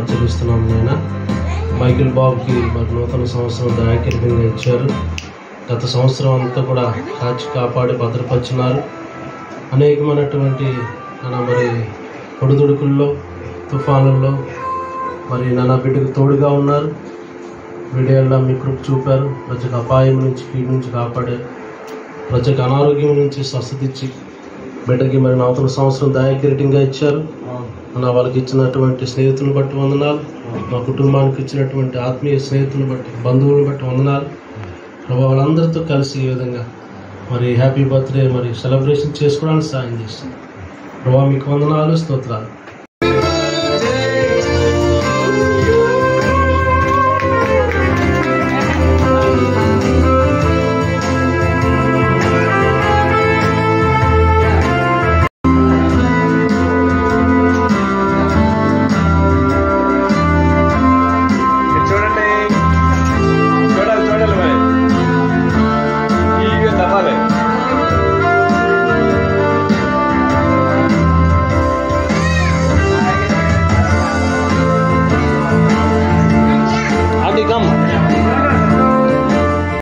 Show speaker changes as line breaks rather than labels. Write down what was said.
వందనాలు చెల్లిస్తున్నాం నాయన. మైకిల్ బాబుకి మరి నూతన సంవత్సరం దయాకిరీటంగా ఇచ్చారు. గత సంవత్సరం అంతా కూడా కాచి కాపాడి భద్రపరిచినారు. అనేకమైనటువంటి మరి పొడిదుడుకుల్లో, తుఫానుల్లో మరి నాన్న బిడ్డకు తోడుగా ఉన్నారు. వీడియోల్లో మీ కృప చూపారు. ప్రజలకు అపాయం నుంచి, కీడు నుంచి కాపాడారు. ప్రజలకు అనారోగ్యం నుంచి స్వస్థత ఇచ్చి బిడ్డకి మరి నూతన సంవత్సరం దయాకిరీటంగా ఇచ్చారు. వాళ్ళకి ఇచ్చినటువంటి స్నేహితులను బట్టి వందనాలు. మా కుటుంబానికి ఇచ్చినటువంటి ఆత్మీయ స్నేహితులను బట్టి, బంధువులను బట్టి వందనాలు. వాళ్ళందరితో కలిసి ఈ విధంగా మరి హ్యాపీ బర్త్డే మరి సెలబ్రేషన్ చేసుకోవడానికి సాయం చేస్తాం. మీకు వందనాలు, స్తోత్రాలు.